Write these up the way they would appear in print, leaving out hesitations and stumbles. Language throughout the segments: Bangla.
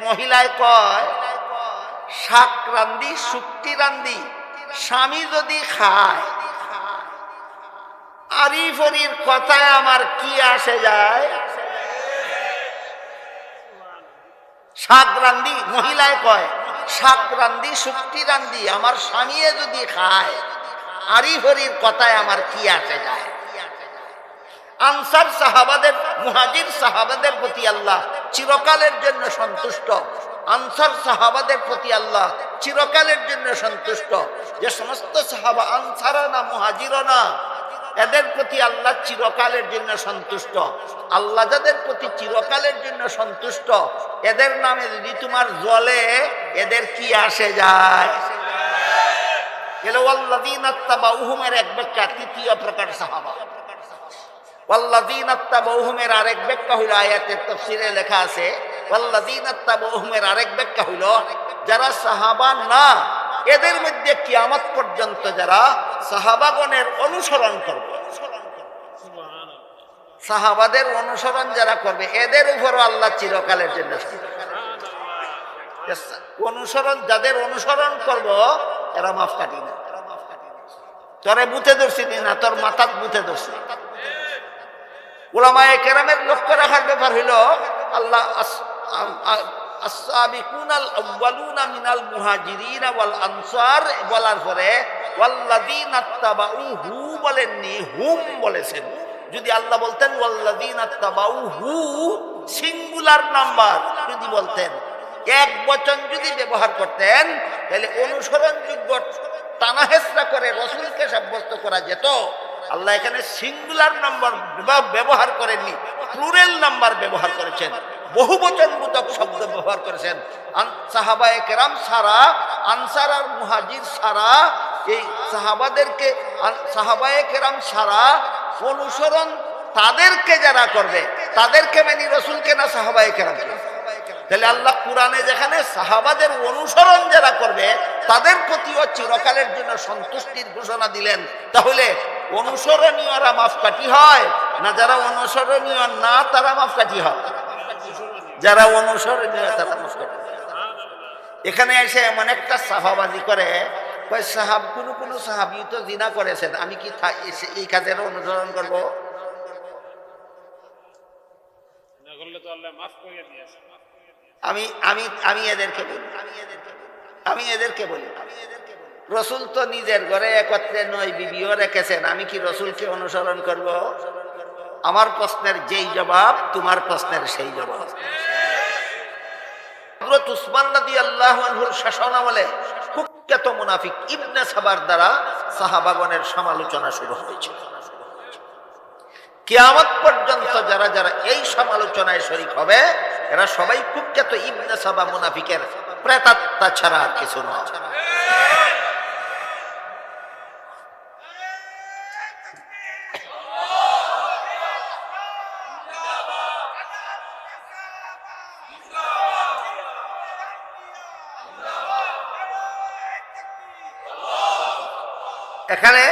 মহিলায় কয়, শাক রান্ধি শুক্তি রান্ধি স্বামী যদি খায়, আরিফরির কথায় আমার কি আসে যায়? শাক রান্ধি, মহিলায় কয় শাক রান্ধি শুক্তি রান্ধি আমার স্বামী যদি খায়, আরিফরির কথায় আমার কি আসে যায়? আনসার সাহাবাদের, মুহাজির সাহাবাদের প্রতি আল্লাহ চিরকালের জন্য সন্তুষ্ট। আনসার সাহাবাদের প্রতি আল্লাহ চিরকালের জন্য সন্তুষ্ট। যে সমস্ত সাহাবা আনসারা না মুহাজির না, এদের প্রতি আল্লাহ চিরকালের জন্য সন্তুষ্ট। আল্লাহ যাদের প্রতি চিরকালের জন্য সন্তুষ্ট, এদের নামে যদি তোমার জ্বলে, এদের কি আসে যায়? ওয়াল্লাযীনা তাবাউহুমের এক ব্যাখ্যা, তৃতীয় প্রকার সাহাবা। ওয়াল্লাযীনা তাবাউহুমের আরেক ব্যাখ্যা হইল, আয়াতের তাফসীরে লেখা আছে, ওয়াল্লাযীনা তাবাউহুমের আরেক ব্যাখ্যা হইল, যারা সাহাবা না, এদের মধ্যে কিয়ামত পর্যন্ত যারা সাহাবাগণের অনুসরণ করবে, সাহাবাদের অনুসরণ যারা করবে, এদের উপরও আল্লাহ চিরকালের জন্য অনুসরণ, যাদের অনুসরণ করব এরা মাফ কাটি না। তোরে বুথে ধরছি না, তোর মাথাত বুথে ধরছি। উলামায়ে কেরামের লক্ষ্য রাখার ব্যাপার হইল, আল্লাহ আসসাবিকুনাল আউয়ালুনা মিনাল মুহাজিরিনা ওয়াল আনসার বলার পরে ওয়াল্লাযীনা তাবাউহু বলেননি, হুম বলেছেন। যদি আল্লাহ বলতেন ওয়াল্লাযীনা তাবাউহু সিঙ্গুলার নাম্বার যদি বলতেন, এক বচন যদি ব্যবহার করতেন, তাহলে অনুসরণযোগ্য টানাহেসরা করে রাসূলকে সাব্যস্ত করা যেত। আল্লাহ এখানে সিঙ্গুলার নাম্বার ব্যবহার করেননি, প্লুরাল নাম্বার ব্যবহার করেছেন, বহুবচনবোধক শব্দ ব্যবহার করেছেন। সাহাবায়ে কেরাম সারা, আনসার আর মুহাজির সারা, এই সাহাবাদেরকে, সাহাবায়ে কেরাম সারা অনুসরণ তাদেরকে যারা করবে, তাদেরকে মানে রাসূলকে না সাহাবায়ে কেরামকে। তাহলে আল্লাহ কোরআনে যেখানে সাহাবাদের অনুসরণ যারা করবে তাদের প্রতিও চিরকালের জন্য সন্তুষ্টির ঘোষণা দিলেন, তাহলে অনুসরণীয়রা মাপকাঠি হয় না যারা অনুসরণীয় না তারা মাপকাঠি হয়? যারা অনুসরণীয় তারা মাপকাঠি। এখানে এসে এমন একটা সাহাবাজি করে, সাহাব কোন সাহাবী তো জিনা করেছেন, আমি কি এই কাজের অনুসরণ করবো? আমি এদেরকে বলি, রসুল তো নিজের ঘরে একত্রে 9 বিবিও রেখেছেন, আমি কি রসুলকে অনুসরণ করব? আমার প্রশ্নের যেই জবাব, তোমার প্রশ্নের সেই জবাব। হযরত উসমান রাদিয়াল্লাহু আনহুর শাসনামলে কুখ্যাত মুনাফিক ইবনে সাবার দ্বারা সাহাবাগণের সমালোচনা শুরু হয়েছিল। কিয়ামত পর্যন্ত যারা যারা এই সমালোচনায় শরীক হবে, এরা সবাই কুখ্যাত ইবনে সাবা মুনাফিকের প্রেতাত্মা ছাড়া আর কিছু নয়। এখানে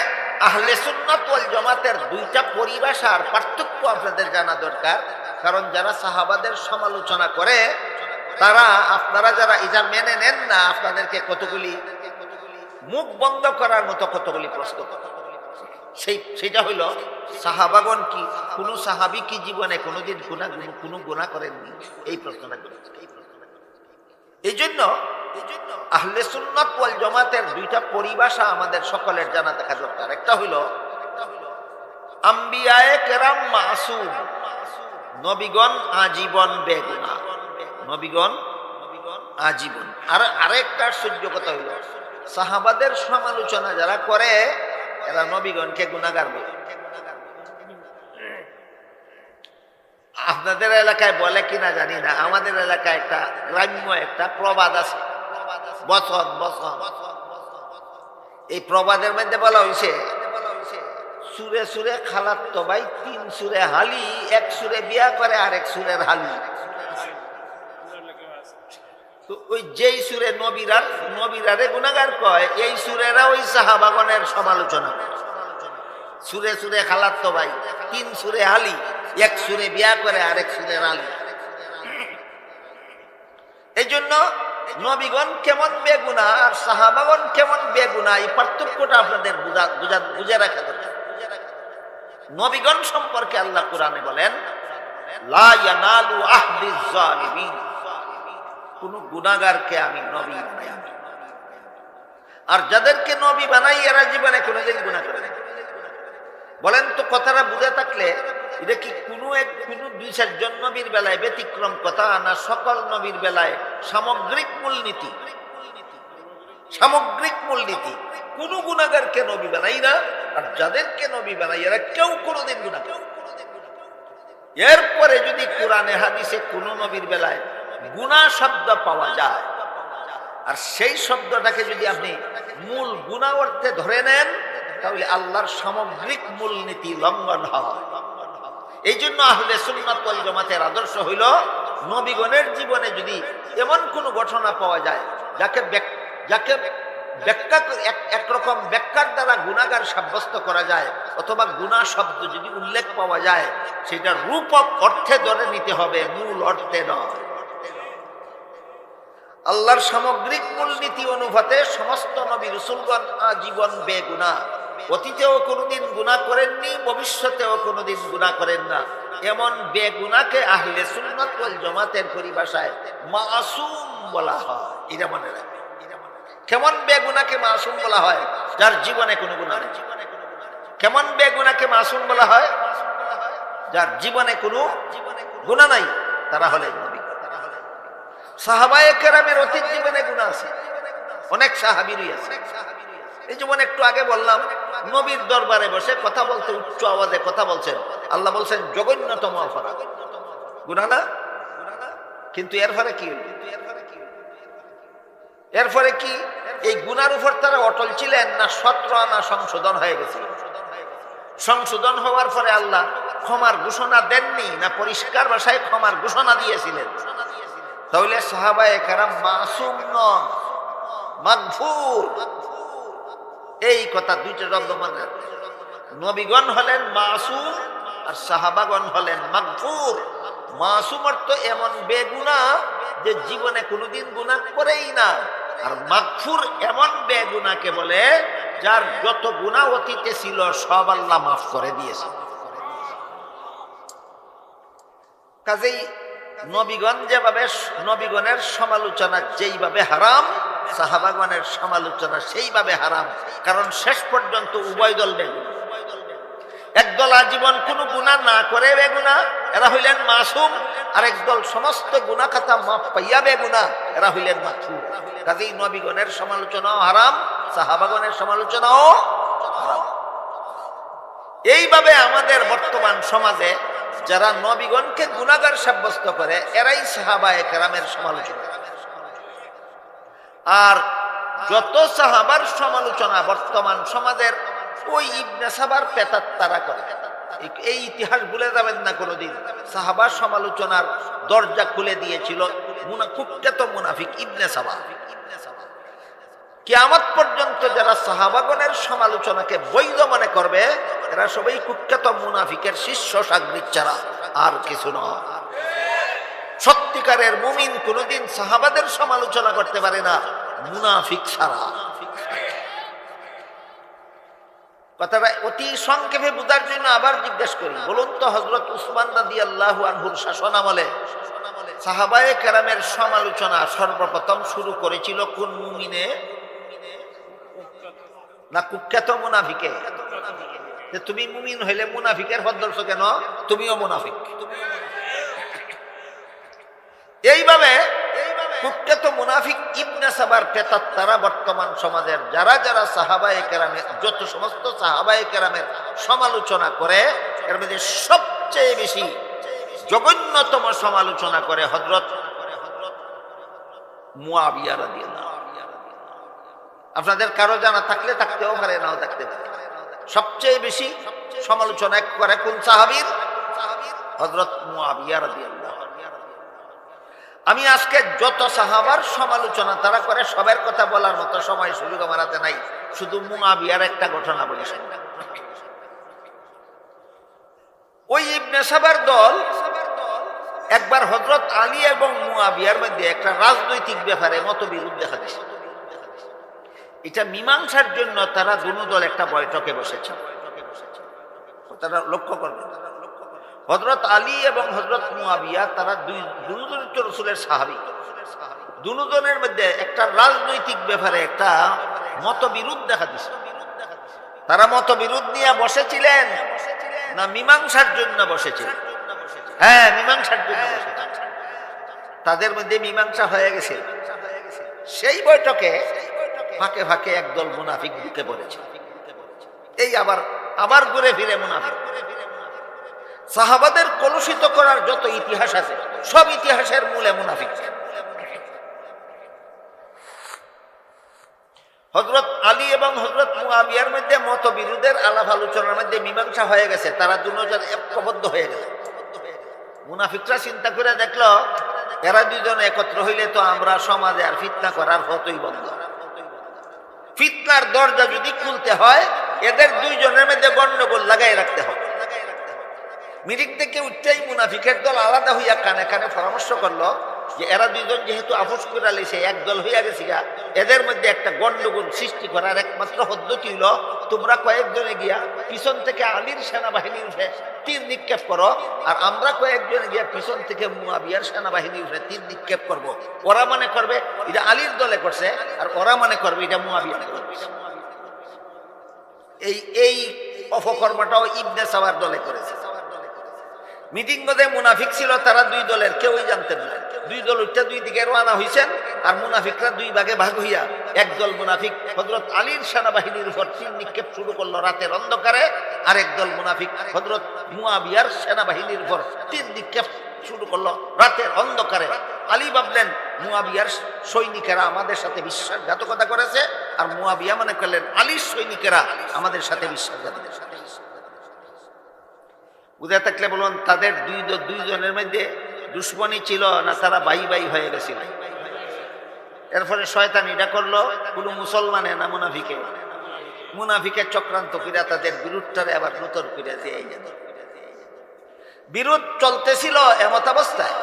আহলে সুন্নাত ওয়াল জামাতের দুইটা পরিভাষার পার্থক্য আপনাদের জানা দরকার। কারণ যারা সাহাবাদের সমালোচনা করে, তারা, আপনারা যারা এটা মেনে নেন না, আপনাদেরকে কতগুলি মুখ বন্ধ করার মতো কতগুলি প্রশ্ন করে। সেটা হইল, সাহাবাগণ কি, কোন সাহাবী কি জীবনে কোনোদিন কোনো গুনাহ করেননি? এই প্রশ্নটা করে। এই জন্য আহলে সুন্নাত ওয়াল জামাতের দুইটা পরিভাষা আমাদের সকলের জানা থাকা দরকার। একটা হইল আম্বিয়ায়ে কেরাম মাসুম, নবীগণ আজীবন বেগুনাহ, নবীগণ আজীবন। আর আরেকটা আশ্চর্য কথা হইল, সাহাবাদের সমালোচনা যারা করে এরা নবীগণকে গুনাহগার বলে। আপনাদের এলাকায় বলে কিনা জানি না, আমাদের এলাকায় একটা গ্রাম্য একটা প্রবাদ আছে, বছর বছর। এই প্রবাদের মধ্যে বলা হয়েছে, সুরে সুরে খালাতো ভাই 3 সুরে হালি, 1 সুরে বিয়া করে আর 1 সুরের হালি। ওই যেই সুরে নবীরারে গুনাহগার কয়, এই সুরেরা ওই সাহাবাগণের সমালোচনা। সুরে সুরে খালাতো ভাই, 3 সুরে হালি, 1 সুরে বিয়া করে আর 1 সুরের হালি। এই জন্য নবীগণ কেমন বেগুনা আর সাহাবাগণ কেমন বেগুনা, এই পার্থক্যটা আপনাদের বুঝে রাখা দরকার। নবীগণ সম্পর্কে আল্লাহ কোরআনে বলেন, লা ইয়ানালু আহদিজ জালিমিন, কোন গুনাহগারকে আমি নবী বানাই, আর যাদেরকে নবী বানাই এরা জীবনে কোনোদিন গুনাহ করে না। বলেন তো কথাটা বুঝে থাকলে এটা কি কোনো দুই চারজন নবীর বেলায় ব্যতিক্রম কথা, না সকল নবীর বেলায় সামগ্রিক মূলনীতি? সামগ্রিক মূলনীতি। কোন গুনাহগারকে নবী বানাই না, আর যাদেরকে নবী বানাই এরা কেউ কোনোদিন গুনাহ করে না। এরপরে যদি কোরআনে হাদিসে কোন নবীর বেলায় গুনাহ শব্দ পাওয়া যায়, আর সেই শব্দটাকে যদি আপনি মূল গুনাহ অর্থে ধরে নেন, তাহলে আল্লাহর সামগ্রিক মূলনীতি লঙ্ঘন হয়। এই জন্য আহলে সুন্নাত ওয়াল জামাতের আদর্শ হইল, নবীগণের জীবনে যদি এমন কোন ঘটনা পাওয়া যায় যাকে ব্যাখ্যা একরকম ব্যাখ্যার দ্বারা গুনাহগার সাব্যস্ত করা যায়, অথবা গুনাহ শব্দ যদি উল্লেখ পাওয়া যায়, সেটা রূপক অর্থে ধরে নিতে হবে, মূল অর্থে নয়। আল্লাহর সামগ্রিক মূলনীতি অনুপাতে সমস্ত নবী রাসূলগণ আজীবন বেগুনাহ, অতীতেও কোনোদিন গুনাহ করেননি, ভবিষ্যতেও কোনোদিন গুনাহ করেন না। এমন বেগুনাহকে আহলে সুন্নাত ওয়াল জামাতের পরিভাষায় মাসুম বলা হয়। এটা মনে রাখবেন। কেমন বেগুনাহকে মাসুম বলা হয়? যার জীবনে কোনো গুনাহ নেই। কেমন বেগুনাহকে মাসুম বলা হয়? যার জীবনে কোনো গুনাহ নাই, তারা হলেন নবী। সাহাবায়ে কেরামের অতীত জীবনে গুনাহ আছে, অনেক সাহাবীরই আছে। এই যেমন একটু আগে বললাম, নবীর দরবারে বসে কথা বলতে, উচ্চ আওয়াজে কথা বলছেন, আল্লাহ বলছেন জঘন্যতম অপরাধ, গুনাহ না? কিন্তু এরপরে কি? এরপরে কি এই গুনার উপর তারা অটল ছিলেন, না 17 আনা সংশোধন হয়ে গেছিল? সংশোধন হওয়ার পরে আল্লাহ ক্ষমার ঘোষণা দেননি, না পরিষ্কার ভাষায় ক্ষমার ঘোষণা দিয়েছিলেন? তাহলে সাহাবায়ে কেরাম মাসুম নন, মাগফুর। এই কথা দুইটা শব্দ মানে, নবীগণ হলেন মাসুম আর সাহাবাগণ হলেন মাগফুর। মাসুম অর্থ এমন বেগুনাহ যে জীবনে কোনোদিন গুনাহ করেই না, আর মাগফুর এমন বেগুনাহকে বলে যার যত গুনাহ অতীতে ছিল সব আল্লাহ মাফ করে দিয়েছে। কাজেই নবীগণ যেভাবে, নবীগণের সমালোচনা যেইভাবে হারাম, সাহাবাগণের সমালোচনা সেইভাবে হারাম। কারণ শেষ পর্যন্ত উভয় দল বেগুনা। একদল আজীবন কোনো গুনাহ না করে বেগুনা, এরা হইলেন মাসুম, আর একদল সমস্ত গুনাহ খাতা মাফ পাইয়া বেগুনা, এরা হইলেন মাগফুর। কাজেই নবীগণের সমালোচনাও হারাম, সাহাবাগণের সমালোচনাও হারাম। এইভাবে আমাদের বর্তমান সমাজে যারা নবীগণকে গুনাহগার সাব্যস্ত করে, এরাই সাহাবায়ে কেরামের সমালোচনা। আর যত সাহাবার সমালোচনা বর্তমান সমাজের ওই ইবনে সাবার পেতাত তারা করে। এই ইতিহাস ভুলে যাবেন না কোনোদিন। সাহাবার সমালোচনার দরজা খুলে দিয়েছিল কুখ্যাত মুনাফিক ইবনে সাবা। কিয়ামত পর্যন্ত যারা সাহাবাগণের সমালোচনাকে বৈধ মনে করবে, এরা সবাই কুখ্যাত মুনাফিকের শিষ্য সাগরিদ ছাড়া আর কিছু নয়। সত্যিকারের মুমিন কোনোদিন সাহাবাদের সমালোচনা করতে পারে না, মুনাফিক ছাড়া। কথাটা অতি সংক্ষেপে বোঝার জন্য আবার জিজ্ঞেস করি, বলুন তো, হযরত উসমান রাদিয়াল্লাহু আনহুর শাসন আমলে সাহাবায়ে কেরামের সমালোচনা সর্বপ্রথম শুরু করেছিল কোন মুমিনে? না কুখ্যাত মুনাফিকে? যে তুমি মুমিন হইলে মুনাফিকের পথ ধরছো কেন? তুমিও মুনাফিক। এইভাবে কুখ্যাত মুনাফিক ইবনে সাবার পেতাত তারা বর্তমান সমাজের যারা যারা সাহাবায়ে কেরামের, যত সমস্ত সাহাবায়ে কেরামের সমালোচনা করে, এর মধ্যে সবচেয়ে বেশি জঘন্যতম সমালোচনা করে হযরত মুআবিয়া রাদিয়াল্লাহু। আপনাদের কারো জানা থাকলে থাকতেও পারে, নাও থাকতে পারে। সবচেয়ে বেশি সমালোচনা করে কোন সাহাবীর? হযরত মুআবিয়া রাদিয়াল্লাহু। আমি আজকে যত সাহাবার সমালোচনা তারা করে সবার কথা বলার মতো সময় সুযোগ আমার হাতে নাই, শুধু মুআবিয়ার একটা ঘটনা বলেছেন। ওই ইবনে সাবার দল একবার হযরত আলী এবং মুয়াবিয়ার মধ্যে একটা রাজনৈতিক ব্যাপারে মতবিরোধ দেখা দিয়েছে। এটা মীমাংসার জন্য তারা দুনো দল একটা বৈঠকে বসেছে। তারা লক্ষ্য করবেন, হযরত আলী এবং হযরত মুয়াবিয়া তারা দুজনই তো রাসূলের সাহাবী। দুজনের মধ্যে একটা রাজনৈতিক ব্যাপারে একটা মতবিরোধ দেখা দিয়েছে। তারা মতবিরোধ নিয়ে বসেছিলেন না মীমাংসার জন্য বসেছিলেন? হ্যাঁ, মীমাংসার জন্য বসেছিলেন। তাদের মধ্যে মীমাংসা হয়ে গেছে। সেই বৈঠকে ফাঁকে ফাঁকে একদল মুনাফিক ঢুকে পড়েছে। এই আবার ঘুরে ফিরে মুনাফিক। সাহাবাদের কলুষিত করার যত ইতিহাস আছে সব ইতিহাসের মূলে মুনাফিক। হযরত আলী এবং হযরত মুয়াবিয়ার মধ্যে মতবিরোধের আলাপ আলোচনার মধ্যে মীমাংসা হয়ে গেছে। তারা দুজন ঐক্যবদ্ধ হয়ে গেছে। মুনাফিকরা চিন্তা করে দেখলো, এরা দুজন একত্র হইলে তো আমরা সমাজে আর ফিতনা করার হতই বন্ধ। ফিতনার দরজা যদি খুলতে হয় এদের দুইজনের মধ্যে গন্ডগোল লাগাই রাখতে হবে। মিরিক থেকে উঠতেই মুনাফিকের দল আলাদা হইয়া কানে কানে পরামর্শ করলো যে এরা দুইজন যেহেতু আপোষ করে লিছে, একদল হইয়া গেছি, এদের মধ্যে একটা গন্ডগোল সৃষ্টি করার একমাত্র পদ্ধতি হইল তোমরা কয়েকজনে গিয়া পিছন থেকে আলীর সেনাবাহিনীর উপরে তীর নিক্ষেপ করো, আর আমরা কয়েকজনে গিয়া পিছন থেকে মুয়াবিয়ার সেনাবাহিনীর উপরে তীর নিক্ষেপ করব। ওরা মনে করবে এটা আলীর দলে করছে, আর ওরা মনে করবে এটা মুয়াবিয়ার দলে করছে। এই অপকর্মটাও ইবনে সাওয়ার দলে করেছে। মিটিং মধ্যে মুনাফিক ছিল, তারা দুই দলের কেউই জানতেন না। দুই দল উঠতে দুই দিকে রওনা হয়েছেন, আর মুনাফিকরা দুই ভাগে ভাগ হইয়া একদল মুনাফিক হযরত আলীর সেনাবাহিনীর উপর তীর নিক্ষেপ শুরু করলো রাতের অন্ধকারে, আর একদল মুনাফিক হযরত মুয়াবিয়ার সেনাবাহিনীর উপর তীর নিক্ষেপ শুরু করলো রাতের অন্ধকারে। আলী ভাবলেন মুয়াবিয়ার সৈনিকেরা আমাদের সাথে বিশ্বাসঘাতকতা করেছে, আর মুয়াবিয়া মনে করলেন আলীর সৈনিকেরা আমাদের সাথে বিশ্বাসঘাতকতা করেছে। বুঝে থাকলে বলুন, তাদের দুইজনের মধ্যে দুশ্মনী ছিল না তারা ভাই ভাই হয়ে গেছিল? এরপরে শয়তান এটা করলো কোনো মুসলমানে না মুনাফিকের চক্রান্ত করিয়া তাদের বিরোধটারে আবার নতুন করিয়া দিয়ে বিরোধ চলতেছিল। এমত অবস্থায়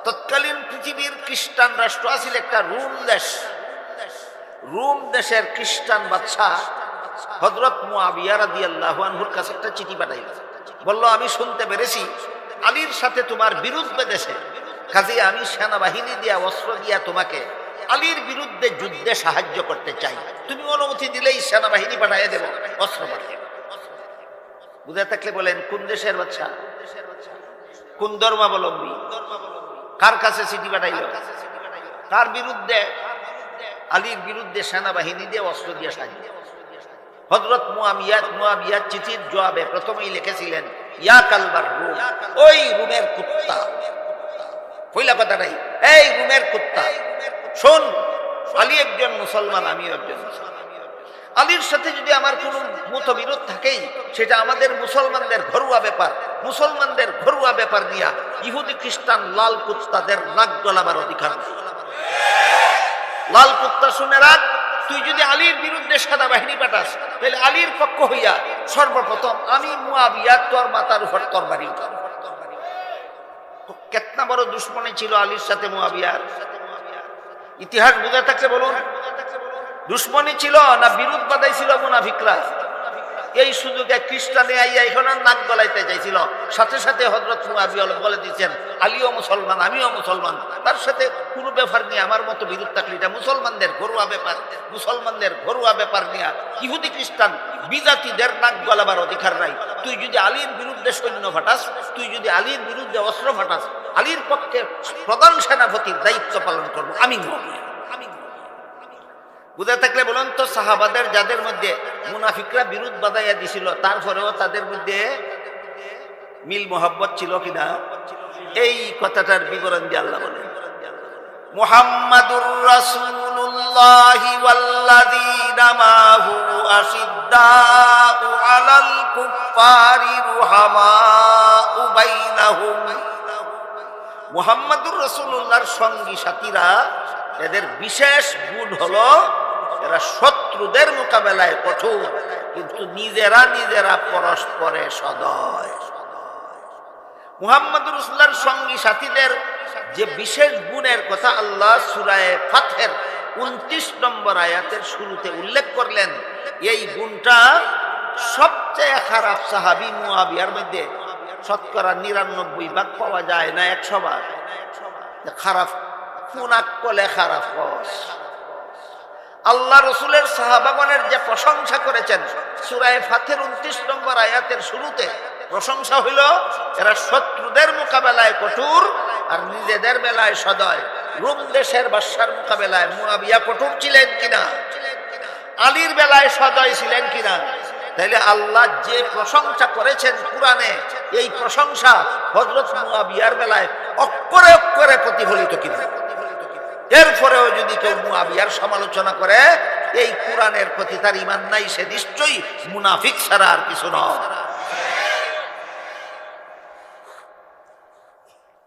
তৎকালীন পৃথিবীর খ্রিস্টান রাষ্ট্র আছিল একটা রোম দেশের খ্রিস্টান বাদশাহ হযরত মুয়াবিয়া রাদিয়াল্লাহু আনহুর কাছে একটা চিঠি পাঠাইল। বলল, আমি শুনতে পেরেছি আলীর সাথে তোমার বিরোধ বেঁধেছে, কাজে আমি সেনাবাহিনী দিয়া অস্ত্র দিয়া তোমাকে আলীর বিরুদ্ধে যুদ্ধে সাহায্য করতে চাই। তুমি অনুমতি দিলেই সেনাবাহিনী পাঠিয়ে দেব, অস্ত্র পাঠিয়ে। বুঝে থাকলে বলেন, কোন দেশের বাদশা, কোন ধর্মাবলম্বী, কার কাছে চিঠি পাঠাইল, কার বিরুদ্ধে? আলীর বিরুদ্ধে সেনাবাহিনী দিয়ে অস্ত্র দিয়ে সাহায্য। হযরত মুয়াবিয়া চিঠির জবাবে প্রথমেই লিখেছিলেন, ইয়া কালবার রুম, ওই রুমের কুত্তা। পয়লা কথা নাই, এই রুমের কুত্তা শোন, আলী একজন মুসলমান, আমিও একজন মুসলমান। আলীর সাথে যদি আমার কোনো মতবিরোধ থাকেই সেটা আমাদের মুসলমানদের ঘরোয়া ব্যাপার। মুসলমানদের ঘরোয়া ব্যাপার নিয়ে ইহুদি খ্রিস্টান লাল কুত্তাদের নাক গলাবার অধিকার নেই। লাল কুত্তা শুনে রাখ, তুই যদি আলীর বিরুদ্ধে সেনাবাহিনী পাঠাস তাহলে আলীর পক্ষ হইয়া সর্বপ্রথম আমি মুয়াবিয়া তোর মাথার উপর তরবারি উঠাবো। কেতনা বড় দুশ্মনী ছিল আলীর সাথে মুয়াবিয়ার, ইতিহাস বুঝে থাকলে বলুন। দুশ্মনী ছিল না বিরোধ বাঁধাইছিল মুনাফিকরা? এই সুযোগে খ্রিস্টানে আইয়া এখন নাক গলাইতে চাইছিল। সাথে সাথে হযরত মুয়াবিয়া বলে দিচ্ছেন, আলীও মুসলমান, আমিও মুসলমান, তার সাথে কোনো ব্যাপার নিয়ে আমার মতো বিরোধ থাকলে এটা মুসলমানদের ঘরোয়া ব্যাপার। মুসলমানদের ঘরোয়া ব্যাপার নিয়ে ইহুদি খ্রিস্টান বিজাতিদের নাক গলাবার অধিকার নাই। তুই যদি আলীর বিরুদ্ধে সৈন্য ফাটাস, তুই যদি আলীর বিরুদ্ধে অস্ত্র ফাটাস, আলীর পক্ষে প্রধান সেনাপতির দায়িত্ব পালন করবো আমি। বুঝে থাকলে বলুন তো, সাহাবাদের যাদের মধ্যে মুনাফিকরা বিরোধ বাঁধাইয়া দিছিল, তারপরেও তাদের মধ্যে মিল মোহাব্বত ছিল কিনা? এই কথাটার বিবরণ দিয়ে আল্লাহ বলেন, মুহাম্মাদুর রাসূলুল্লাহ ওয়াল্লাযীনা মাহু আশিদ্দাউ আলাল কুফফারি রুহামাউ বাইনাহুম। মুহাম্মাদুর রাসূলুল্লাহর সঙ্গী সাথীরা, এদের বিশেষ গুণ হলো এরা শত্রুদের মোকাবেলায় কঠোর, কিন্তু নিজেরা পরস্পরে সদয়। মুহাম্মদুর রাসূলুল্লাহর সঙ্গী সাথীদের যে বিশেষ গুণের কথা আল্লাহ সূরা ফাতহের 29 নম্বর আয়াতের শুরুতে উল্লেখ করলেন, এই গুণটা সবচেয়ে খারাপ সাহাবী মুআবিয়ার মধ্যে শতকরা 99 ভাগ পাওয়া যায় না, 100 ভাগ খারাপ। কোন আকলে খারাপ কস আল্লাহ রসুলের সাহাবাগণের যে প্রশংসা করেছেন সূরা ফাতহের 29 নম্বর আয়াতের শুরুতে, প্রশংসা হইল এরা শত্রুদের মোকাবেলায় কঠোর আর নিজেদের বেলায় সদয়। রোম দেশের বাদশার মোকাবেলায় মুআবিয়া কঠোর ছিলেন কিনা, আলীর বেলায় সদয় ছিলেন কিনা? তাইলে আল্লাহ যে প্রশংসা করেছেন কোরআনে, এই প্রশংসা হযরত মুআবিয়ার বেলায় অক্ষরে অক্ষরে প্রতিফলিত কিনা? এরপরেও যদি কেউ মুআবিয়ার সমালোচনা করে, এই কোরআনের প্রতি তার ঈমান নাই, সে নিশ্চয়ই মুনাফিক ছাড়া আর কিছু নয়।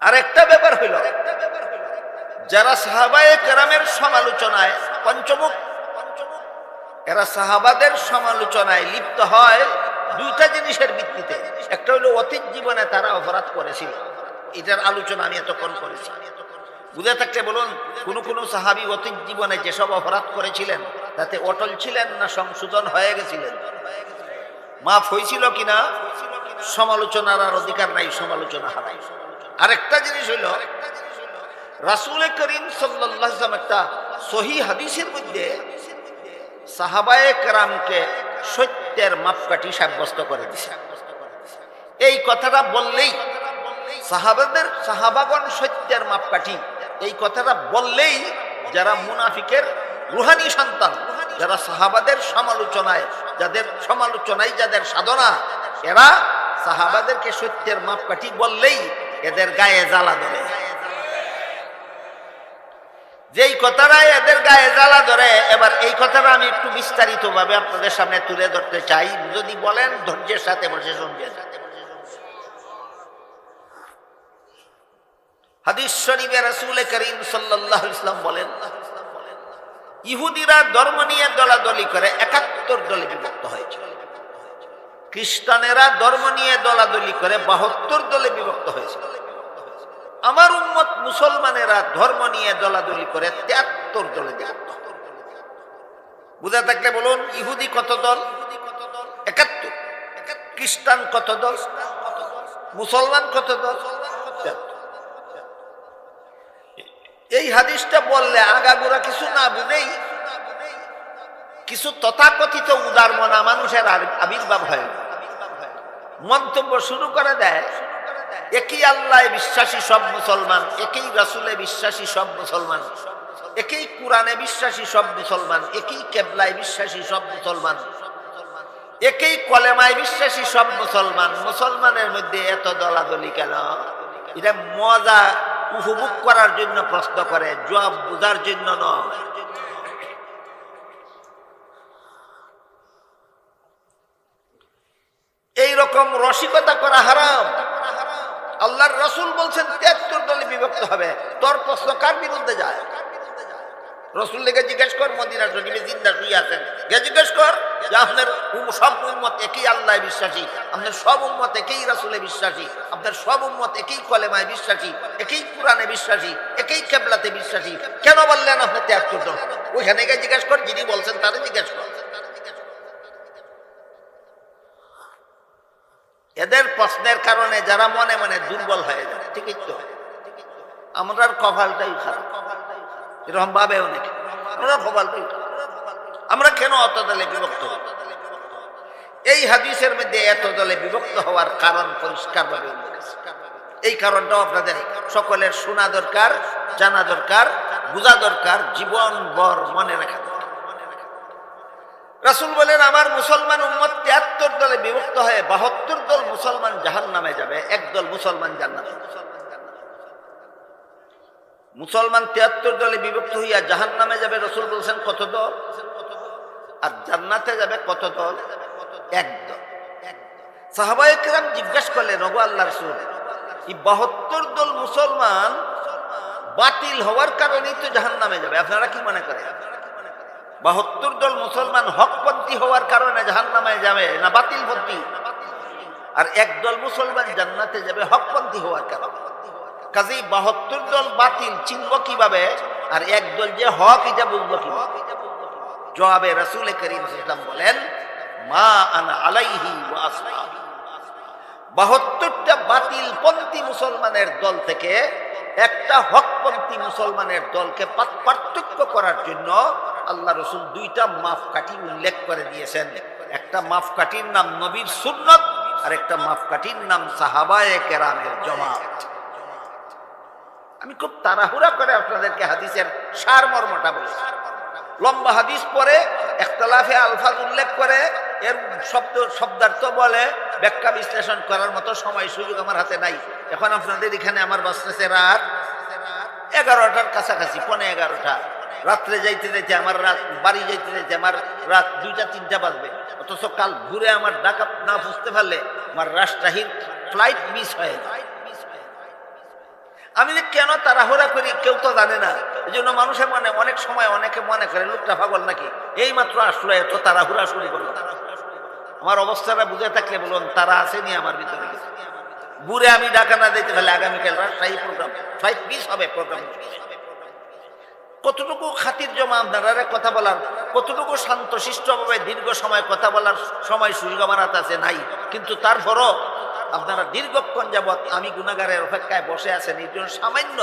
আরেকটা ব্যাপার হইল, যারা সাহাবায়ে কেরামের সমালোচনায় পঞ্চমুখ, এরা সাহাবাদের সমালোচনায় লিপ্ত হয় দুইটা জিনিসের ভিত্তিতে। একটা হলো অতীত জীবনে তারা অপরাধ করেছিল, এটার আলোচনা আমি এতক্ষণ করেছি। বুঝে থাকতে বলুন, কোন কোন সাহাবী অতীত জীবনে যেসব অপরাধ করেছিলেন তাতে অটল ছিলেন না সংশোধন হয়ে গেছিলেন, মাফ হয়েছিল কিনা? সমালোচনার আর অধিকার নাই, সমালোচনা হারাই। আরেকটা জিনিস হইল, রাসূল করিম সাল্লাল্লাহু আলাইহি ওয়াসাল্লাম একটা সহিহ হাদিসের মধ্যে সাহাবায়ে কেরামকে সত্যের মাপকাঠি সাব্যস্ত করে দিয়েছে। এই কথাটা বললেই সাহাবাগণ সত্যের মাপকাঠি, এই কথাটা বললেই যারা মুনাফিকের রুহানি সন্তান, যারা সাহাবাদের সমালোচনায় যাদের সাধনা, এরা সাহাবাদেরকে সত্যের মাপকাঠি বললেই এদের গায়ে জ্বালা ধরে। যেই কথাটা এদের গায়ে জ্বালা ধরে, এবার এই কথাটা আমি একটু বিস্তারিত ভাবে আপনাদের সামনে তুলে ধরতে চাই, যদি বলেন ধৈর্যের সাথে বসে শুনবেন। হাদিস শরীফে রাসূল করিম সাল্লাল্লাহু আলাইহি ওয়াসাল্লাম বলেন, ইহুদিরা ধর্ম নিয়ে দলাদলি করে 71 দলে বিভক্ত হয়েছে, খ্রিস্টানেরা ধর্ম নিয়ে দলাদলি করে 72 দলে বিভক্ত হয়েছে, আমার উম্মত মুসলমানেরা ধর্ম নিয়ে দলাদলি করে 73 দলে বিভক্ত। বুঝা থাকলে বলুন, ইহুদি কত দল? 71। খ্রিস্টান কত দল? মুসলমান কত দল? 73। এই হাদিসটা বললে আগাগোড়া কিছু না বুঝেই কিছু তথাকথিত উদারমনা মানুষের আবির্ভাব হয়, মন্তব্য শুরু করে দেয়, একই আল্লাহ বিশ্বাসী সব মুসলমান, একই রাসূলে বিশ্বাসী সব মুসলমান, একই কোরআনে বিশ্বাসী সব মুসলমান, একই কেবলায় বিশ্বাসী সব মুসলমান, একই কলেমায় বিশ্বাসী সব মুসলমান। মুসলমানের মধ্যে এত দলাদলি কেন? এটা মজা উপভোগ করার জন্য প্রশ্ন করে, জবাব বোঝার জন্য নয়। এইরকম রসিকতা করা হারাম। আল্লাহর রাসূল বলছেন 73 দলে বিভক্ত হবে, তোর প্রশ্ন কার বিরুদ্ধে যায়? রাসূল লেগে জিজ্ঞেস কর, মদিনা শরীফে জিন্দা শুয়ে আছেন, গে জিজ্ঞেস কর যে আপনার সব উম্মত একই আল্লাহ বিশ্বাসী, আপনার সব উম্মত একই রাসূলে বিশ্বাসী, আপনার সব উম্মত একই কলেমায় বিশ্বাসী, একই কোরআনে বিশ্বাসী, একই কিবলাতে বিশ্বাসী, কেন বললেন আপনি 73 দল? ওইখানে গিয়ে জিজ্ঞেস কর, যিনি বলছেন তারে জিজ্ঞেস কর। এদের প্রশ্নের কারণে যারা মনে মনে দুর্বল হয়ে যায়, ঠিকই তো, আমরার কপালটাই খারাপ, এরকম ভাবে অনেকে, আমরা কপালটাই খারাপ। আমরা কেন অত দলে বিভক্ত? এই হাদিসের মধ্যে এত দলে বিভক্ত হওয়ার কারণ পরিষ্কার ভাবে, এই কারণটাও আপনাদের সকলের শোনা দরকার, জানা দরকার, বোঝা দরকার, জীবন ভর মনে রাখা দরকার। রাসূল বলেন, আমার মুসলমান উম্মত 73 দলে বিভক্ত হয়ে 72 দল মুসলমান জাহান্নামে যাবে, একদল মুসলমান জান্নাতে। মুসলমান 73 দলে বিভক্ত হইয়া জাহান্নামে যাবে, রাসূল বলেছেন কত দল? আর জান্নাতে যাবে কত দল? এক দল। সাহাবায়ে কেরাম জিজ্ঞাসা করলেন, ওগো আল্লাহর রাসূল, এই 72 দল মুসলমান বাতিল হওয়ার কারণেই তো জাহান্নামে যাবে, আপনারা কি মনে করেন? 72 দল মুসলমান হকপন্থী হওয়ার কারণে জাহান্নামে যাবে না বাতিলপন্থী? আর একদল মুসলমান জান্নাতে যাবে হকপন্থী হওয়ার কারণে। কাজেই 72 দল বাতিল চিনব কিভাবে, আর একদল যে হক এটা বুঝবো কিভাবে? জবাবে রাসূল করিম সাল্লাল্লাহু আলাইহি ওয়াসাল্লাম বলেন, মা আনা আলাইহি ওয়া আসহাবি। 72টা বাতিলপন্থী মুসলমানের দল থেকে একটা হকপন্থী মুসলমানের দলকে পার্থক্য করার জন্য আল্লাহ রাসূল 2টা মাপকাঠি উল্লেখ করে দিয়েছেন। একটা মাপকাঠির নাম নবীর সুন্নাত, আর একটা মাপকাঠির নাম সাহাবায়ে কেরামের জামাত। আমি খুব তাড়াহুড়া করে আপনাদেরকে হাদিসের সারমর্মটা বলি। লম্বা হাদিস পরে ইখতিলাফে আলফাজ উল্লেখ করে এর শব্দার্থ বলে ব্যাখ্যা বিশ্লেষণ করার মতো সময় সুযোগ আমার হাতে নাই। এখন আপনাদের এখানে আমার বাসতেছে রাত 11টার কাছাকাছি, 11:15। রাত্রে যাইতে যাইতে আমার বাড়ি যাইতে যাইতে আমার রাত 2টা-3টা বাজবে। অথচ কাল ঘুরে আমার ঢাকা না বুঝতে পারলে আমার রাজশাহীর ফ্লাইট মিস হয়ে যায়। আমি যে কেন তাড়াহুড়া করি কেউ তো জানে না। এই জন্য মানুষের মনে অনেক সময় অনেকে মনে করে লোকটা পাগল নাকি, এই মাত্র আসলো এত তাড়াহুড়া শুরু করলো। আমার অবস্থাটা বুঝে থাকলে বলুন, তারা আসেনি আমার ভিতরে। ঘুরে আমি ঢাকা না দিতে পারলে আগামীকাল রাজশাহী প্রোগ্রাম, ফ্লাইট মিস হবে। প্রোগ্রাম কতটুকু খাতির জমা আপনারা কথা বলার, কতটুকু শান্তশিষ্টভাবে দীর্ঘ সময় কথা বলার সময় সুযোগ আমার হাতে আছে নাই। কিন্তু তারপরও আপনারা দীর্ঘক্ষণ যাবৎ আমি গুনাহগারের অপেক্ষায় বসে আছেন। এই জন্য সামান্য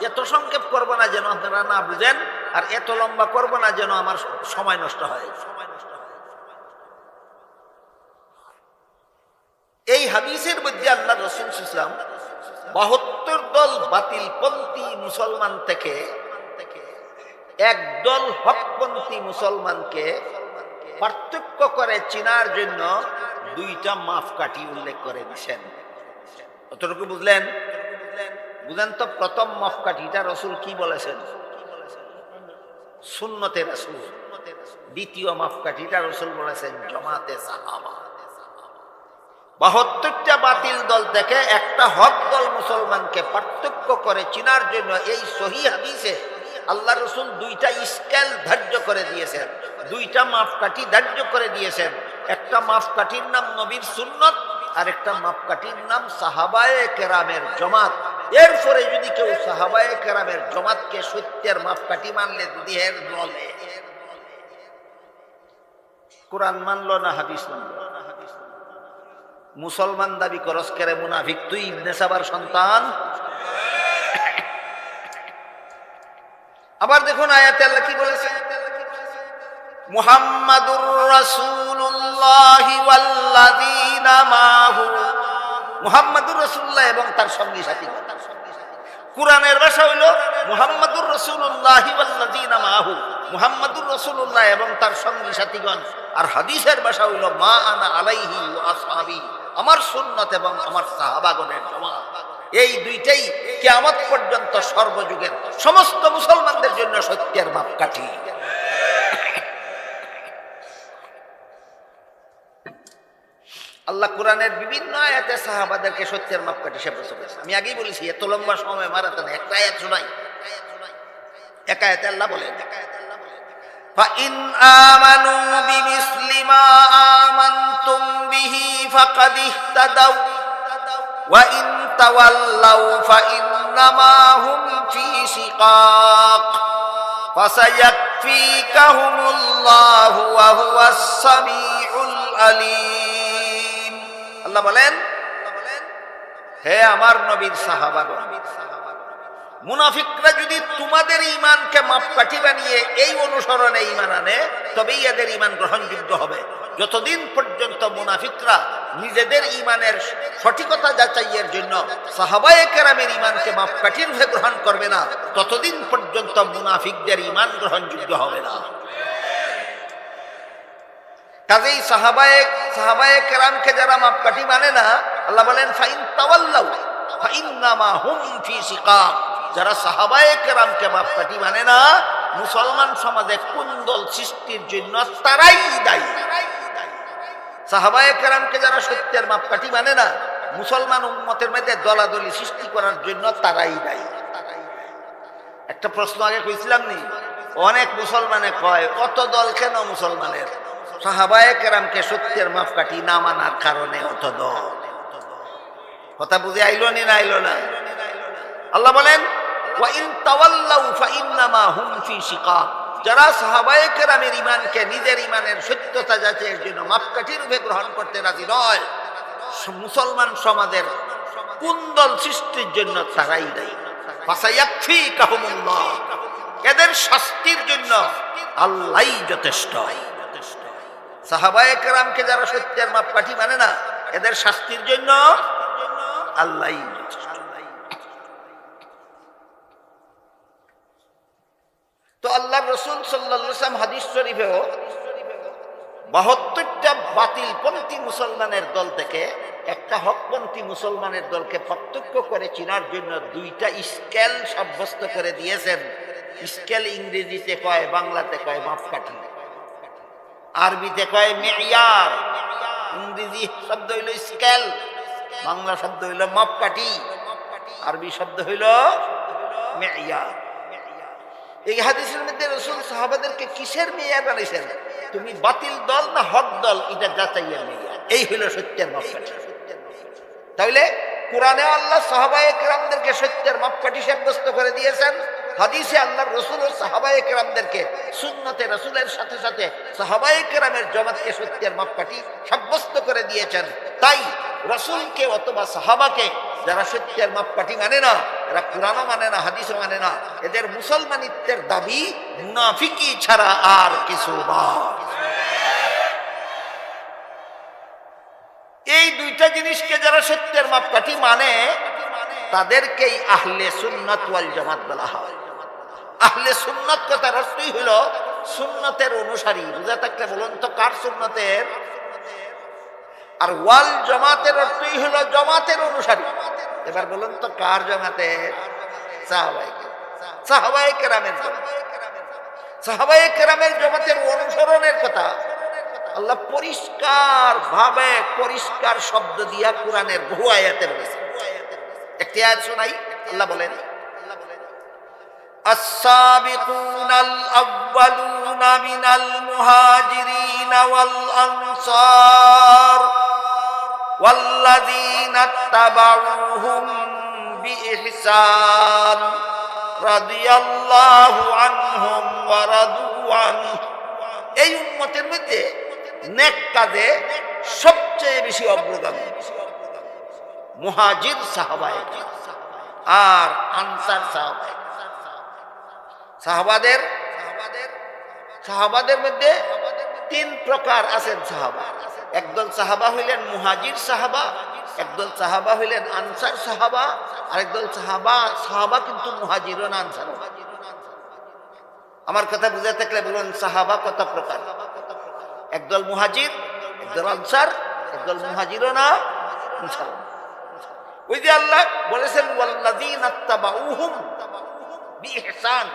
এত সংক্ষেপ করবো না যেন আপনারা না বুঝেন, আর এত লম্বা করবো না যেন আমার সময় নষ্ট হয়। এই হাদিসের মধ্যে আল্লাহ রাসূল সাল্লাল্লাহু আলাইহি ওয়াসাল্লাম 72 দল বাতিলপন্থী মুসলমান থেকে একদল হকপন্থী মুসলমানকে পার্থক্য করে চিনার জন্য 2টা মাপকাঠি উল্লেখ করে দিয়েছেন। কতটুকু বুঝলেন? বুঝেন তো। প্রথম মাপকাঠিটা রাসূল কি বলেছেন? সুন্নতে রাসূল। দ্বিতীয় মাপকাঠিটা রাসূল বলেছেন জামাতে সাহাবা। 72টা বাতিল দল থেকে একটা হক দল মুসলমানকে পার্থক্য করে চিনার জন্য এই সহিহ হাদিসে আল্লাহ রাসূল 2টা স্কেল ধার্য করে দিয়েছেন, 2টা মাপকাঠি ধার্য করে দিয়েছেন। একটা মাপকাঠির নাম নবীর সুন্নাত, আর একটা মাপকাঠির নাম সাহাবায়ে কেরামের জামাত। এরপরে যদি কেউ সাহাবায়ে কেরামের জামাতকে সত্যের মাপকাঠি মানলে যদি এর বলে কোরআন মানলো না হাদিস মানলো, মুসলমান দাবি করস করে মুনাফিক, তুই ইবনে সাবার সন্তান। আবার দেখুন আয়াতে আল্লাহ কি বলেছেন, মুহাম্মাদুর রাসূলুল্লাহ ওয়াল্লাযীনা মাহু। মুহাম্মাদুর রাসূলুল্লাহ এবং তার সঙ্গী সাথীগণ। কুরআনের ভাষা হইল মুহাম্মাদুর রাসূলুল্লাহ ওয়াল্লাযীনা মাহু, মুহাম্মাদুর রাসূলুল্লাহ এবং তার সঙ্গী সাথীগণ। আর হাদিসের ভাষা হইল মা আনা আলাইহি ওয়া আসহাবি, আমার সুন্নাত এবং আমার সাহাবাগণের জামাত। এই 2টাই কিয়ামত পর্যন্ত সর্বযুগের সমস্ত মুসলমানদের জন্য সত্যের মাপকাঠি। আল্লাহ কোরআনের বিভিন্ন আয়াতে সাহাবাদেরকে সত্যের মাপকাঠি হিসেবে বলেছেন। আমি আগেই বলেছি এত লম্বা সময় মারাতে না, একটা আয়াত শোনাই। এক আয়াতে আল্লাহ বলেন, فَإِنْ آمَنُوا بِمِثْلِ مَا آمَنْتُمْ بِهِ فَقَدِ اهْتَدَوْا وَإِنْ تَوَلَّوْا فَإِنَّمَا هُمْ فِي شِقَاقٍ فَسَيَكْفِيكَهُمُ اللَّهُ وَهُوَ السَّمِيعُ الْعَلِيمُ। আল্লাহ বলেন, হে আমার নবীর সাহাবাগণ, মুনাফিকরা যদি তোমাদের ঈমানকে মাপকাঠি বানিয়ে এই অনুসরণে ঈমান আনে, তবেই এদের ঈমান গ্রহণযোগ্য হবে। যতদিন পর্যন্ত মুনাফিকরা নিজেদের ঈমানের সঠিকতা যাচাইয়ের জন্য সাহাবায়ে কেরামের ঈমানকে মাপকাঠির রূপে গ্রহণ করবে না, ততদিন পর্যন্ত মুনাফিকদের ঈমান গ্রহণযোগ্য হবে না। কাজেই সাহাবায়ে কেরামকে যারা মাপকাঠি মানে না, আল্লাহ বলেন ফাইন তাওয়াল্লাউ ফাইন্নামা হুম ফি শিকাক। যারা সাহাবায়ে কেরামকে মাপকাঠি মানে না, মুসলমান সমাজে কুন্দল সৃষ্টির জন্য তারাই দায়ী। সাহাবায়ে কেরামকে যারা সত্যের মাপকাঠি মানে না, মুসলমান উম্মতের মধ্যে দলাদলি সৃষ্টি করার জন্য তারাই দায়ী। একটা প্রশ্ন আগে কইছিলাম নি, অনেক মুসলমানে কয় অত দল কেন মুসলমানের? সাহাবায়ে কেরামকে সত্যের মাপকাঠি না মানার কারণে অত দল। কথা বুঝে আইলো নি না আইলো না? আল্লাহ বলেন ওয়া ইন তাওয়াল্লাউ ফাইন্নামা হুম ফি শিকাক। যারা সাহাবায়ে কেরামের ঈমানকে নিজের ঈমানের সত্যতা যাচাইয়ের জন্য মাপকাঠি রূপে গ্রহণ করতে রাজি নয়, মুসলমান সমাজের কুন্দল সৃষ্টির জন্য তারাই দায়ী। ফাসায়াকফিকাহুমুল্লাহ, এদের শাস্তির জন্য আল্লাহই যথেষ্ট। সাহাবায়ে কেরামকে যারা সত্যের মাপকাঠি মানে না, এদের শাস্তির জন্য আল্লাহই যথেষ্ট। তো আল্লাহ রাসূল সাল্লাল্লাহু আলাইহি ওয়াসাল্লাম হাদিস শরীফেও 72টা বাতিলপন্থী মুসলমানের দল থেকে একটা হকপন্থী মুসলমানের দলকে পার্থক্য করে চিনার জন্য 2টা স্কেল সাব্যস্ত করে দিয়েছেন। স্কেল ইংরেজিতে কয়, বাংলাতে কয় মাপকাঠি, আরবিতে কয় মেয়ার। ইংরেজি শব্দ হইল স্কেল, বাংলা শব্দ হইল মাপকাঠি, আরবি শব্দ হইল মেয়ার। এই হাদিসের মধ্যে রাসূল সাহাবাদেরকে কিসের মেয়ার বানাইছেন? তুমি বাতিল দল না হক দল, এটা যাচাইয়া মেয়ার। এই হইল সত্যের মাপকাঠি। তাহলে কোরআনে আল্লাহ সাহাবায়ে কেরামদেরকে সত্যের মাপকাঠি সাব্যস্ত করে দিয়েছেন, হাদিসে আল্লাহর রাসূল ও সাহাবায়ে কেরামদেরকে, সুন্নতে রাসূলের সাথে সাথে সাহাবায়ে কেরামের জামাতকে সত্যের মাপকাঠি সাব্যস্ত করে দিয়েছেন। তাই রাসূলকে অথবা সাহাবাকে যারা সত্যের মাপকাঠি মানে না, এরা কোরআনও মানে না, হাদিসও মানে না, এদের মুসলমানিত্বের দাবি মুনাফিকি ছাড়া আর কিছু না। এই 2টা জিনিসকে যারা সত্যের মাপকাঠি মানে, তাদেরকেই আহলে সুন্নাত ওয়াল জামাত বলা হয়। আহলে সুন্নাত কথার অর্থই হলো সুন্নতের অনুসারী। বুঝা থাকলে বলুন তো কার সুন্নতের? আর ওয়াল জামাতের অর্থই হলো জামাতের অনুসারী। এবার বলুন তো কার জামাতের? সাহাবায়ে কেরামের জামাত। সাহাবায়ে কেরামের জামাতের অনুসরণের কথা আল্লাহ পরিষ্কার ভাবে, পরিষ্কার শব্দ দিয়া কোরআনের বহু আয়াতে বলেছেন। একটি আয়াত শোনাই। আল্লাহ বলেন আস-সাবিকুনাল আউয়ালুনা মিনাল মুহাজিরিনা ওয়াল আনসার ওয়াল্লাযীনা তাবাউহুম বিইহসান রাদিয়াল্লাহু আনহুম ওয়া রাদু আনহু। এই উম্মতের মধ্যে নেক কাজে সবচেয়ে বেশি অগ্রগামী মুহাজির সাহাবায়ে আর আনসার সাহাবায়ে। সাহাবাদের মধ্যে 3 প্রকার আছেন সাহাবা। একদল সাহাবা হইলেন মুহাজির সাহাবা, একদল সাহাবা হইলেন আনসার সাহাবা, আর একদল সাহাবা কিন্তু মুহাজিরও না আনসার। আমার কথা বুঝে থাকলে বলুন সাহাবা কত প্রকার? একদল মুহাজির, একদল আনসার, একদল মুহাজিরও না আনসার। ওই যে আল্লাহ বলেছেন ওয়াল্লাযীনা তাবাউহুম বিইহসান,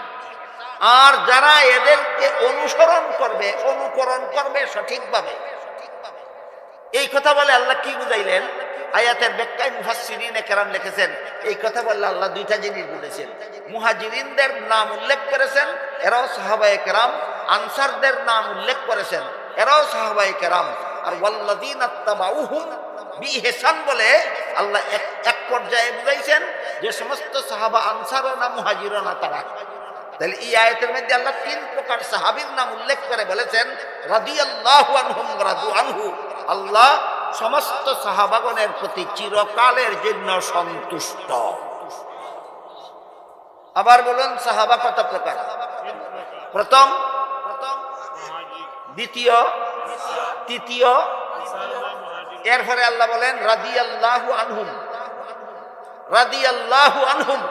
আর যারা এদেরকে অনুসরণ করবে, অনুকরণ করবে সঠিকভাবে। এই কথা বলে আল্লাহ কি বুঝাইলেন? আয়াতের ব্যাখ্যায় মুফাসসিরিনে কেরাম লিখেছেন, এই কথা বললে আল্লাহ 2টা জিনিস বুঝেছেন। মুহাজিরিনদের নাম উল্লেখ করেছেন, এরাও সাহাবায়ে কেরাম। আনসারদের নাম উল্লেখ করেছেন, এরাও সাহাবায়ে কেরাম। আর ওয়াল্লাযীনা তাবাউহুম বিইহসান বলে আল্লাহ এক পর্যায়ে বুঝাইছেন যে সমস্ত সাহাবা আনসারও না মুহাজিরও না তারা। তাহলে এই আয়াতের মধ্যে আল্লাহ 3 প্রকার সাহাবীর নাম উল্লেখ করে বলেছেন রাদিয়াল্লাহু আনহুম ওয়া রাদু আনহু। আল্লাহ সমস্ত সাহাবাগণের প্রতি চিরকালের জন্য সন্তুষ্ট। আবার বলুন সাহাবা কত প্রকার? প্রথম, দ্বিতীয়, তৃতীয়, এরপরে আল্লাহ বলেন রাদিয়াল্লাহু আনহুম। রাদিয়াল্লাহু আনহুম,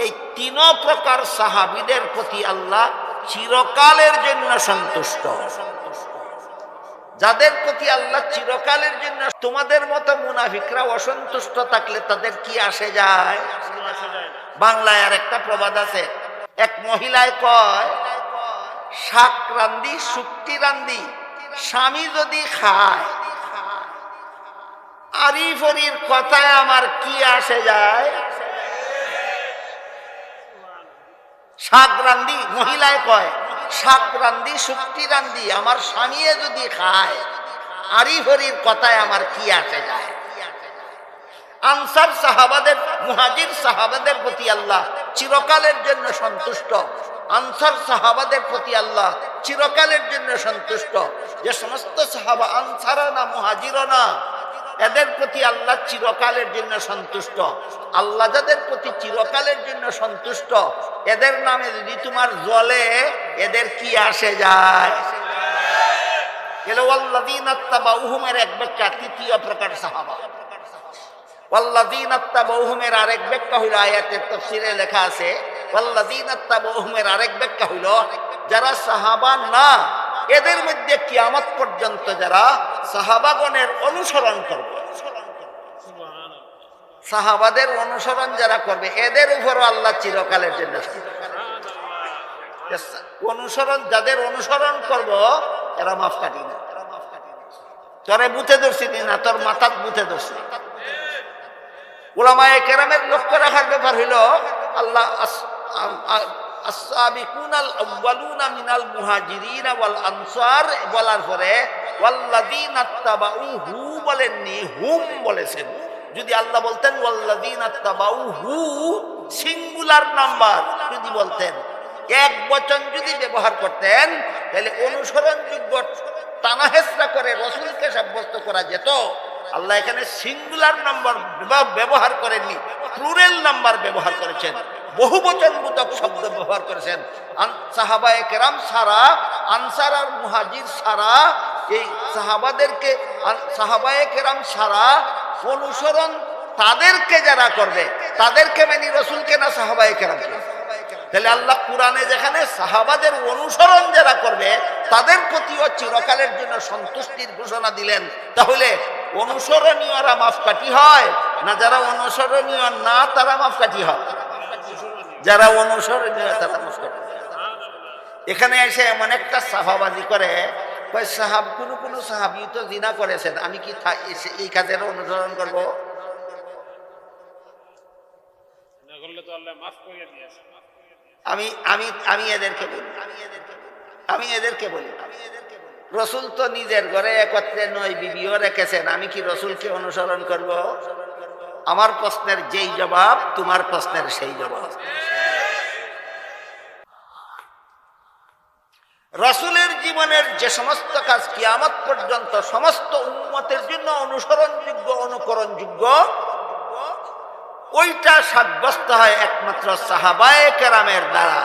এই 3 প্রকার সাহাবীদের প্রতি আল্লাহ চিরকালের জন্য সন্তুষ্ট। যাদের প্রতি আল্লাহ চিরকালের জন্য, তোমাদের মতো মুনাফিকরা অসন্তুষ্ট থাকলে তাদের কি আসে যায়? বাংলায় আর একটা প্রবাদ আছে, এক মহিলায় কয় শাক রান্ধি শুক্তি রান্ধি, স্বামী যদি খায় আরিফরির কথায় আমার কি আসে যায়? শাক রান্ধি, মহিলায় কয় শাক রান্ধি শুক্তি রান্ধি, আমার স্বামীয়ে যদি খায় আরিফরির কথায় আমার কি আসে যায়? আনসার সাহাবাদের, মুহাজির সাহাবাদের প্রতি আল্লাহ চিরকালের জন্য সন্তুষ্ট। আনসার সাহাবাদের প্রতি আল্লাহ চিরকালের জন্য সন্তুষ্ট। যে সমস্ত সাহাবা আনসারা না, মুহাজিরও না, এদের প্রতি আল্লাহ চিরকালের জন্য সন্তুষ্ট। আল্লাহ যাদের প্রতি চিরকালের জন্য সন্তুষ্ট, এদের নামে যদি তোমার জ্বলে, এদের কি আসে যায়? ওয়াল্লাযীনা তাবাউহুমের এক ব্যাখ্যা তৃতীয় প্রকার সাহাবা। ওয়াল্লাযীনা তাবাউহুমের আরেক ব্যাখ্যা হইল, আয়াতের তাফসীরে লেখা আছে, ওয়াল্লাযীনা তাবাউহুমের আরেক ব্যাখ্যা হইল যারা সাহাবা না, এদের মধ্যে কিয়ামত পর্যন্ত যারা সাহাবাগণের অনুসরণ করবে, সাহাবাদের অনুসরণ যারা করবে, এদের উপরও আল্লাহ চিরকালের জন্য অনুসরণ, যাদের অনুসরণ করব এরা মাফ কাটি না। তোরে বুথে ধরছি না, তোর মাথাত বুথে ধরছি। উলামায়ে কেরামের লক্ষ্য রাখার ব্যাপার হইল, আল্লাহ আসসাবিকুনাল আউয়ালুনা মিনাল মুহাজিরিনা ওয়াল আনসার বলার পরে ওয়াল্লাযীনা তাবাউহু বলেননি, হুম বলেছেন। যদি আল্লাহ বলতেন ওয়াল্লাযীনা তাবাউহু সিঙ্গুলার নাম্বার যদি বলতেন, এক বচন যদি ব্যবহার করতেন, তাহলে অনুসরণযোগ্য টানাহেসরা করে রাসূলকে সাব্যস্ত করা যেত। আল্লাহ এখানে সিঙ্গুলার নাম্বার ব্যবহার করেননি, প্লুরাল নাম্বার ব্যবহার করেছেন, বহুবচনবোধক শব্দ ব্যবহার করেছেন। সাহাবায়ে কেরাম সারা, আনসার আর মুহাজির সারা, এই সাহাবাদেরকে, সাহাবায়ে কেরাম সারা অনুসরণ তাদেরকে যারা করবে, তাদেরকে মানে রাসূলকে না সাহাবায়ে কেরামকে। তাহলে আল্লাহ কোরআনে যেখানে সাহাবাদের অনুসরণ যারা করবে তাদের প্রতিও চিরকালের জন্য সন্তুষ্টির ঘোষণা দিলেন, তাহলে অনুসরণীয়রা মাপকাঠি হয় না যারা অনুসরণীয় না তারা মাপকাঠি হয়? যারা অনুসরণীয় তারা মাপকাঠি। এখানে এসে এমন একটা সাহাবাজি করে, সাহাব কোন সাহাবী তো জিনা করেছেন, আমি কি এই কাজের অনুসরণ করব? আমি এদেরকে বলি রসুল তো নিজের ঘরে একত্রে 9 বিবিও রেখেছেন, আমি কি রসুলকে অনুসরণ করব? আমার প্রশ্নের যেই জবাব, তোমার প্রশ্নের সেই জবাব। রসুলের জীবনের যে সমস্ত কাজ কিয়ামত পর্যন্ত সমস্ত উম্মতের জন্য অনুসরণযোগ্য, অনুকরণযোগ্য, ওইটা সাব্যস্ত হয় একমাত্র সাহাবায়ে কেরামের দ্বারা।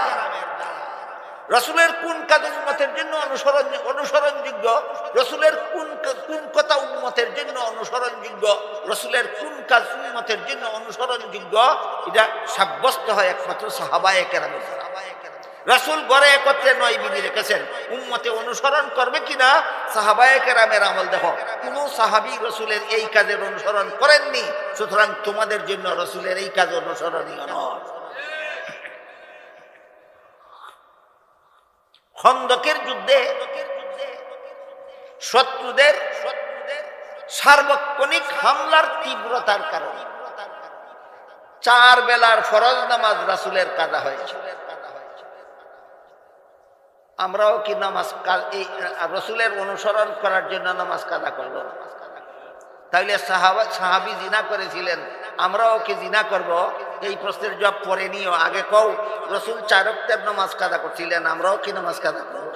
রসুলের কোন কাজ উম্মতের জন্য অনুসরণযোগ্য, রসুলের কোন কথা উম্মতের জন্য অনুসরণযোগ্য, রসুলের কোন কাজ উম্মতের জন্য অনুসরণযোগ্য, এটা সাব্যস্ত হয় একমাত্র সাহাবায়ে কেরামের দ্বারা। রসুল ঘরে একত্রে 9 বিবি রেখেছেন, উম্মতে অনুসরণ করবে কিনা সাহাবায়ে কেরামের আমল দেখো। কোন সাহাবী রসুলের এই কাজের অনুসরণ করেননি, সুতরাং তোমাদের জন্য রসুলের এই কাজ অনুসরণীয় নয়। খন্দকের যুদ্ধে শত্রুদের সার্বক্ষণিক হামলার তীব্রতার কারণে 4 বেলার ফরজ নামাজ রাসূলের কাজা হয়েছে। আমরাও কি নামাজ এই রসুলের অনুসরণ করার জন্য নামাজ কাজা করব? তাইলে সাহাবী জিনা করেছিলেন, আমরাও কি জিনা করব? এই প্রশ্নের জবাব পরে নিও, আগে কও রসুল 4 ওয়াক্তের নামাজ কাজা করছিলেন, আমরাও কি নামাজ কাজা করব?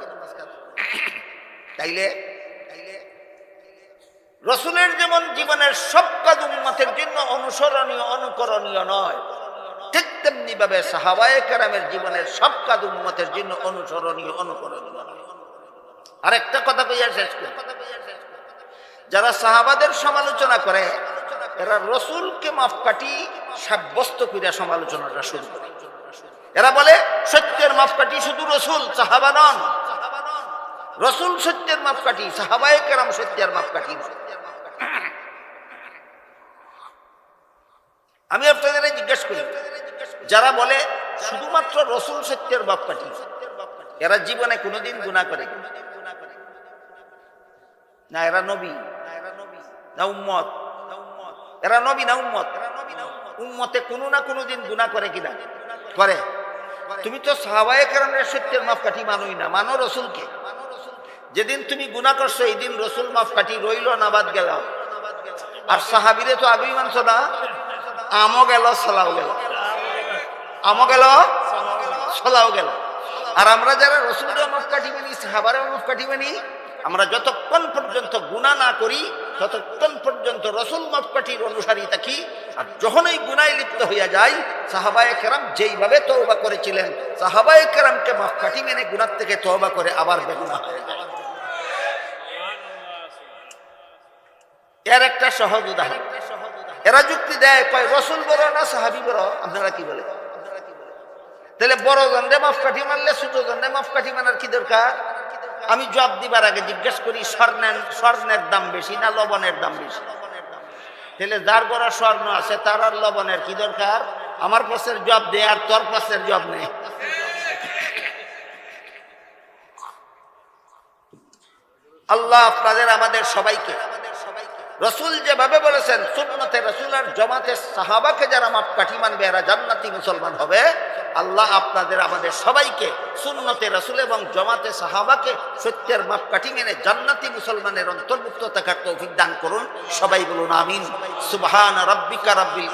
তাইলে রসুলের যেমন জীবনের সব কাজ উম্মতের জন্য অনুসরণীয়, অনুকরণীয় নয়, ঠিক তেমনি ভাবে সাহাবায়ে কেরামের জীবনের সব কাজ উম্মতের জন্য অনুসরণীয়, অনুকরণীয়। আরেকটা কথা কইয়া শেষ করি, যারা সাহাবাদের সমালোচনা করে এরা রসুলকে মাপকাঠি সাব্যস্ত করে সমালোচনাটা শুরু করে। এরা বলে সত্যের মাপকাঠি শুধু রসুল, সাহাবা নন। রসুল সত্যের মাপকাঠি, সাহাবায়ে কেরাম সত্যের মাপকাঠি। আমি আপনাদের জিজ্ঞেস করি, যারা বলে শুধুমাত্র রসুল সত্যের মাপকাঠি, এরা জীবনে কোনোদিন গুনাহ করে না? এরা নবী না উম্মত? এরা নবী না উম্মত? উম্মতে কোনো না কোনো দিন গুনাহ করে কিনা? করে। তুমি তো সাহাবায়ে কেরামের সত্যের মাপকাঠি মানোই না, মানো রসুলকে। যেদিন তুমি গুনাহ করছো এই দিন রসুল মাপকাঠি রইল না বাদ গেল। আর সাহাবীরে তো আগেই মানছো না, আমও গেল সলাও গেল, আমও গেল সলাও গেল। আর আমরা যারা রসুলের মাপ কাটিবেনি, সাহাবারের মাপ কাটিবেনি, আমরা যতক্ষণ পর্যন্ত গুনাহ না করি ততক্ষণ পর্যন্ত রসুল মাপকাঠির অনুসারী থাকি। আর যখনই গুনায় লিপ্ত হইয়া যায়, সাহাবায়ে কেরাম যেইভাবে তওবা করেছিলেন, সাহাবায়ে কেরামকে মাপকাঠি মেনে গুনাহ থেকে তওবা করে আবার বেগুনাহ হয়ে যায়। এর একটা সহজ উদাহরণ, এরা যুক্তি দেয়, কয় রসুল বড় না সাহাবি বড়? আপনারা কি বলেন? তাহলে বড় জনরে মাপকাঠি মানলে ছোট জনরে মাপকাঠি মানার কি দরকার? আমি জবাব দিবার আগে জিজ্ঞেস করি, স্বর্ণের দাম বেশি না লবণের দাম বেশি? তাহলে যার ঘরে স্বর্ণ আছে তার আর লবণের কি দরকার? আমার প্রশ্নের জবাব দে, আর তোর প্রশ্নের জবাব নেই। আল্লাহ আপনাদের আমাদের সবাইকে রসুল যেভাবে বলেছেন সুন্নতে রসুল আর জমাতে সাহাবাকে যারা মাপকাঠি মানবে এরা জান্নাতি মুসলমান হবে, আল্লাহ আপনাদের আমাদের সবাইকে সুন্নতে রসুল এবং জমাতে সাহাবাকে সত্যের মাপকাঠি মেনে জান্নাতি মুসলমানের অন্তর্ভুক্ত থাকার তৌফিক দান করুন। সবাই বলুন আমিন। সুবহান রাব্বিকা রাব্বিল